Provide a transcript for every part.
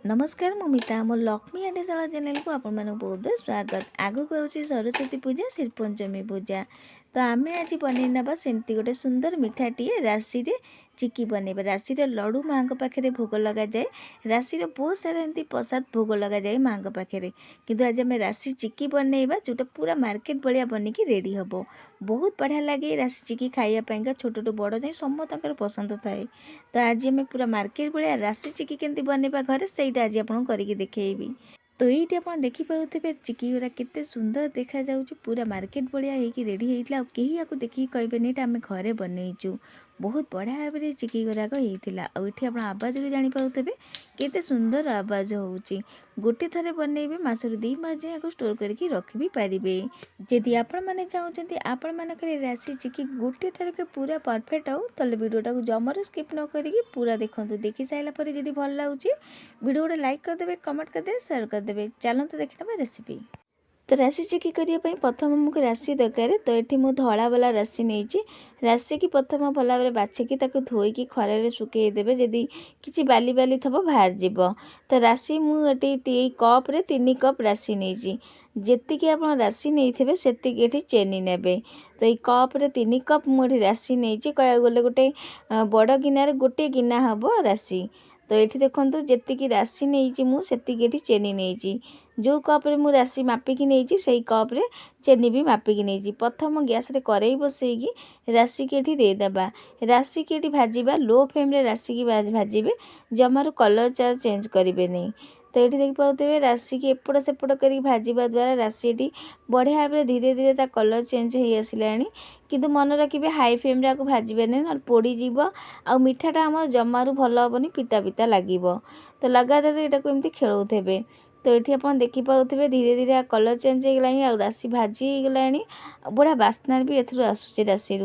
नमस्कार ममिता मो लक्ष्मी आटेशाला चैनल को आपण बहुत बहुत स्वागत। आगु को सरस्वती पूजा श्री पंचमी पूजा तो आम आज बन ना सेमती गोटे सुंदर मिठाटी राशि रे चिकी बनइबा। राशि लड्डू माँ पाखे भोग लगा जाए। राशि बहुत सारा एमती प्रसाद भोग लगा जाए माँ पाखे, किंतु आज आम राशि चिकी बनइबा जोटा पूरा मार्केट भाया बनिकी रेडी हम। बहुत बढ़िया लगे राशि चिकी खाइबापा, छोट टू बड़ जाए समस्त पसंद थाए। तो आज आम पूरा मार्केट भाया राशि चिकी केमती बनइबा घरे से आज आपको करके देखी। तो ये आप देखिपे चिकी गुरा केते सुंदर देखा जाउची, पूरा मार्केट भाया रेडी होता। कहीं आपको देखिए कहे आम घरे बनईचु। बहुत बढ़िया भाव में चिकी गुराक होता। आठी आप आवाज भी जानीपे केते सुंदर आवाज होची। गोटे थरे बनइबे मासर 2 मास जाए स्टोर करके रखी भी पारे। जदि आपण मैंने चाहते आपण मानक राशि चिकी गोटे थरक पूरा परफेक्ट हो तो वीडियोटा को जमार स्किप न करी पूरा देखूँ। देखी सारापर जब भल लगुच वीडियो गोटे लाइक करदे, कमेंट करदे, शेयर करदे। चलते देखने रेसिपी। तो राशि चिकी करने प्रथम आमको राशि दरकार। तो ये मुझे धला वाला राशि नहीं। राशि की प्रथम भल भाव बाछिकी धोईकी खरारे सुखेदेवे। जदि किसी बाली बाली थब बाहर जीव। तो राशि मुझे कप रे 3 कप राशि नहीं। जी आप राशि नहीं से चेनी ने। तो ये कप रे 3 कप मुझे राशि नहीं। कह गले गोटे बड़ गिनार गोटे गिना हम राशि। तो ये देखो जी राशि नहीं मुझे चेनी नहीं। जो कप्रे मु राशि मापिकी नहीं से कप्रे चेनी भी मापिकी नहीं। प्रथम गैस रे कड़ाई बसईकी राशि की देदेबा। राशि की भाजवा लो फ्लेम रे राशि की भाजबे, जमार कलर चेंज करेंगे नहीं। तो ये देखिए राशि की एपट सेपट कर भाजवा द्वारा राशि बढ़िया भाव में धीरे धीरे कलर चेंज हो आसला। किंतु मन रखिए हाई फ्लेम रे भाजबे नहीं, ना पोड़ीज आ मिठाटा आम जमारू भल हेनी, पिता पिता लगे। तो लगातार यहाँ को एमती खेलुथे। तो ये आप देखिपे धीरे धीरे कलर चेंज हो गला। राशि भाजी गला बढ़िया बास्ना भी एथुर आसूचे राशि।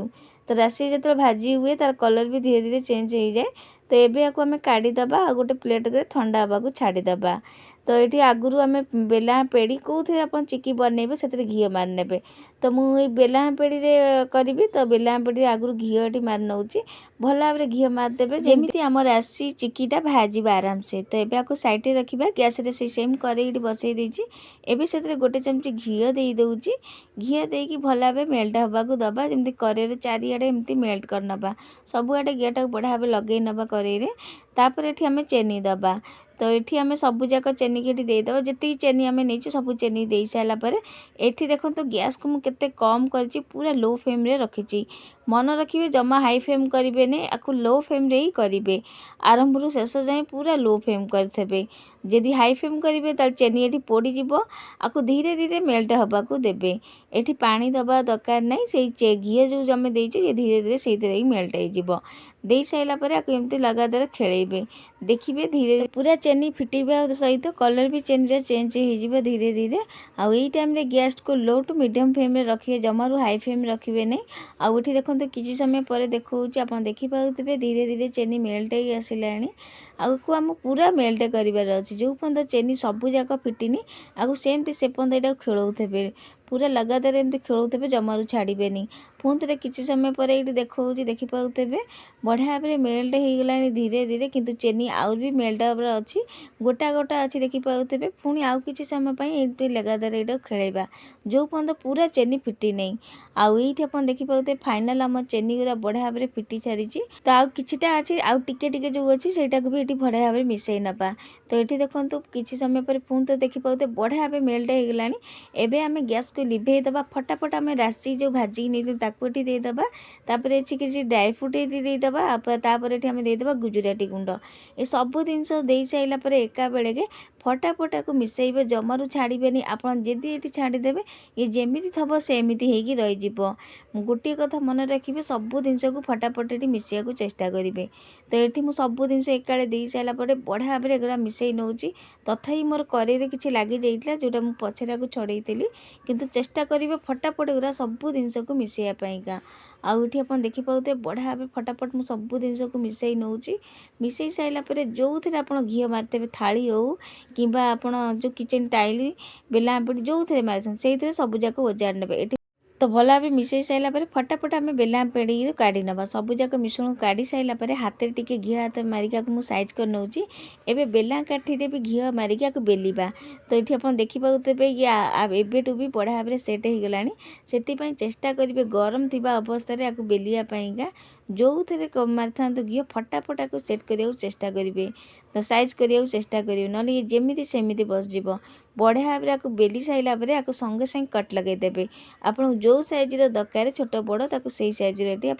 तो राशि जो भाजी हुए तार कलर भी धीरे धीरे चेंज हो जाए। तो ये आपको आम काढ़ीदबा गोटे प्लेट में ठंडा हाँको छाड़ीदबा। तो ये आगुरी आम बेला पेड़ी कौन आप चिकी बनइबे से घी मारिने। तो मुझे बेला पेड़ी करी। तो बेला पेड़ी आगुरी घी मारि नौ भल भाव में घी मारिदेवे जमी आम राशि चिकीटा भाजब आराम से। तो ये आपको साइड रखा गैस से सेम कड़े बसई देती। एवं से गोटे चमची घी दे दूँगी। घी देकी भल भाव मेल्ट हाँको दबा जमी कड़े चारिड़े एमती मेल्ट करनबा। सबुआडे घीटा बढ़िया भाव लगे नवा कड़े। तापर ये आम चेनी दबा। तो ये आम सबूक चेनी की देदेव। जी चेनी आम नहीं सब चेनी दे सारापर ये देखो तो गैस को मुझे कम कर पूरा लो फ्लेम रे रखी। मन रखिए जमा हाई फ्लेम करेंगे नहीं, आपको लो फ्लेम रे ही करेंगे। आरंभ रू शेष जाए पूरा लो फ्लेम करेंगे। जदि हाई फ्लेम करेंगे तो चेनी ये पोड़ीज आपको धीरे धीरे मेल्ट हाँको देवे। ये पानी दबा दरकार नहीं, से घी जो आम देचु ये धीरे धीरे से ही मेल्ट हो दे सारापर आपको एमती लगातार खेलेबे। देखिए धीरे पूरा चेनी फिटिबा सहित कलर भी चेनी चेंज हो धीरे धीरे। आउ यही टाइम गैस को लो टू मीडियम फ्लेम रे रखिए, जमारू हाई फ्लेम रखिए नहीं। आउ ये देखो किसी समय पर देखा आप देखिपे धीरे धीरे चेनी मेल्ट हो आसला। आगू आम पूरा मेल्ट करार अच्छे। जो पर्यंत चेनी सबूक फिटिनी आगू सेमती से पर्यंत यहाँ खेलुथे। पूरा लगातार एमती खेलुथे, जमारू छाड़े नहीं। पुणी थे किसी समय पर ये देखा देखिपे बढ़िया भाव में मेल्ट हो गला धीरे धीरे। किंतु चेनी आउ भी मेल्ट हाँबर अच्छी, गोटा गोटा अच्छी देखिपे। पुणी आउ कि समय ये लगातार ये खेलवा जो पर्यंत पूरा चेनी फिटी नहीं। आउ ये आप देखिपे फाइनाल आम चेनी गुरा बढ़िया भाव में फिटी सारी। तो आउ किछिटा अच्छी आउ टिके टिके जो अच्छी से भी ये बढ़िया भाव में मिसई नवा। तो ये देखो किसी समय पर पुणी तो देखिपे बढ़िया भाव मेल्ट हो गला। एबे आम गैस को लिभेई दबा। फटाफट आम राशि जो भाजी नहीं ताकू देदेबा। तापर ये किसी ड्राई फ्रुट देदेबा। तापर ये आम देदेबा गुजुराती गुंड। ये सब जिनस दे सारापर एका बेलके फटाफट को मिसेबे, जमारू छाड़े नहीं। आप जदि ये छाड़देवे ये जमी थब सेमती हो रही। गोटे कथा मन रखिए सब जिनस को फटाफट ये मिसैया को चेष्टा करेंगे। तो ये मुझे सब जिनस एकाड़े दे सारापर बढ़िया भाव में एगुरा मिसई नौ। तथापि मोर कड़े किसी लगी जाइए जोटा मुझे पछरे को छड़े किंतु चेष्टा करेंगे फटाफट एगुरा सब जिनस को मिसैयापाईका। आउ ये आप देखिपे बढ़िया भाव फटाफट मुझे सब जिनस को मिसई नौ। मिसई सारापर जो थे आप घी मारिथे थाली हो कि जो किचेन टाइल बेला जो थे मारी से सबूक ओजार ने। तो भल भाव मिसई सारापर फटाफट आम बेला पेड़ी काढ़ी नवा सबूक मिश्रण काढ़ी सारापर हाथ में टे घी हाथ मारिक मुझे साइज कर नौची एवं बेला काठी भी घी मारिक बेलिबा। तो ये आप देखिपारे ये एवेठू भी बढ़िया भाव में सेट हो गला से चेष्टा करेंगे गरम थी अवस्था बेलियापाईका जो थे मारी था घी फटाफट आपको सेट करने चेष्टा करेंगे। तो साइज करने चेष्टा करेंगे ना ये जमी सेमती बसज बढ़िया भाव में बेली सारापर आपको संगे संगे कट लगेदेवे आपन जो साइज्र दरकार छोट बड़ ताकू से साइज्रे आप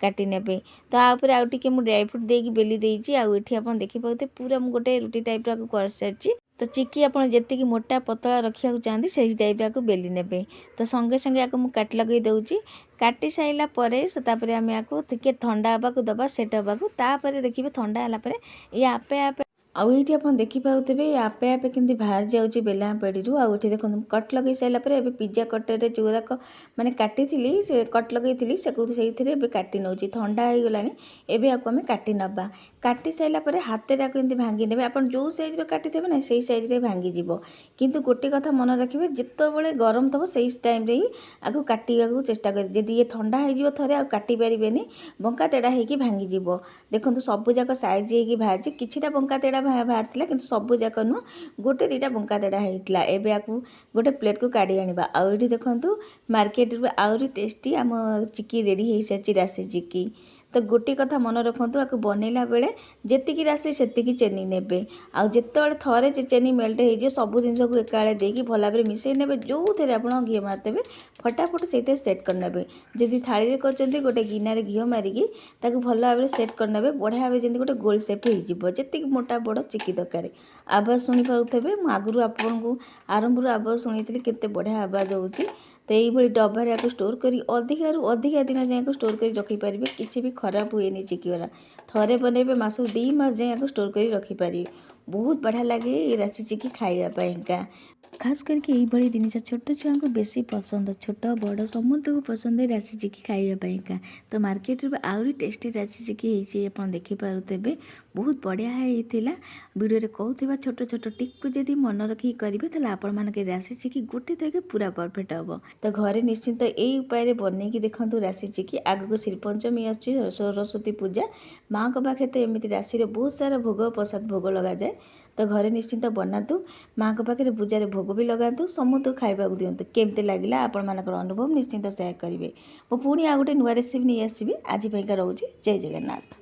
काटी ने। तो आउे आउ टे मुझे ड्राई फ्रूट देकी बेली देती आठी आप देखिए पूरा मुझे गोटे रुटी टाइप कर सारी। तो चिक्की आप जी मोटा पतला रखा चाहती से टाइप आपको बेली ने। तो संगे संगे आपको मुझे काट लगे दूसरी काटी सारापर आम आपको टे थंडा हाँक दबा सेट हाँक देखिए थंडा है ये आपे आपे आईटी आप देखिपारे आपे आपे केमती बाहर जाऊँगी बेला पेड़ी आठी देखो कट लगे सारापर ए पिज्जा कटर जोराक मैंने काटी से कट लगे से काटी नौ थंडा हो गला एवं आपको आम काटी नवा काटी सारापर हाथ में आपको भांगी ने आप जो साइज्र काटी ना से साइज्रे भांगी किंतु गोटे कथा मन रखिए जिते गरम थो से टाइम ही आपको काटा चेष्टा करें ये थंडा हो थे आ काटी पारे बंका तेड़ा हो भांगी देखो सबूक साइज हो बाहर किछिटा बंका तेड़ा बाहर कि सबू जाक नुह गोटे दुटा बंका तेड़ा होता एवं आपको गोटे प्लेट को काढ़ी आने आईटी देखूँ मार्केट रू आहरी टेस्टी आम चिक्की रेडी हो सारी राशि चिक्की। तो गोटे कथा मन रखु आपको बनैला बेले जी राशि से चेनी ने आते थे से चेनी मेल्ट हो सब जिन को एकाड़े देकी भल भाव मिसई ने जो थे आप घी मारिदेवे फटाफट से सेट करने जदि थाली कर गोटे गिनार घी मारिकी भल भाव सेट करने बढ़िया भाव जमी गोटे गोल सेप होती मोटा बड़ चिक्की दरकार। आवाज शुणी पारे आगुरी आपको आरंभ आवाज शुणी केते बढ़िया आवाज होची। तो ये डबार आपको स्टोर कर अधिकारु अधिका दिन जाए स्टोर कर रखिपारे किसी भी खराब हुए चिक्कीगरा थे बनइबे मासू 2 मास जाए आपको स्टोर कर रखिपारे बहुत बढ़िया लगे ये राशि चिक्की खाइबापा खास करके ये जिनिस छोट छुआ को बेसी पसंद छोट बड़ समस्त को पसंद है राशि चिक्की खाइबापा। तो मार्केट में आहरी टेस्टी राशि चिक्की आप देखिपारे बहुत बढ़िया होता वीडियो कहूँ छोट छोट टिक को जब मन रखिक करेंगे तो आपण मान राशि चिक्की गोटे थे पूरा परफेक्ट हम। तो घरे निश्चिंत यही उपाय बनईकि देखूँ राशि चिक्की आगक श्रीपंचमी आसुची सरस्वती पूजा माँ को पाखे तो एमती राशि बहुत सारा भोग प्रसाद भोग लगा जाए। तो घरे निश्चिंत बनातु माँ को पाखे पूजार भोग भी लगातु समस्त खाइबा दिंतु केमती लगे आपण मान अनुभव निश्चिंत सेयार करेंगे। मु पुणी आ गोटे नुआ रेसिपी नहीं आसबि आज रोचे जय जगन्नाथ।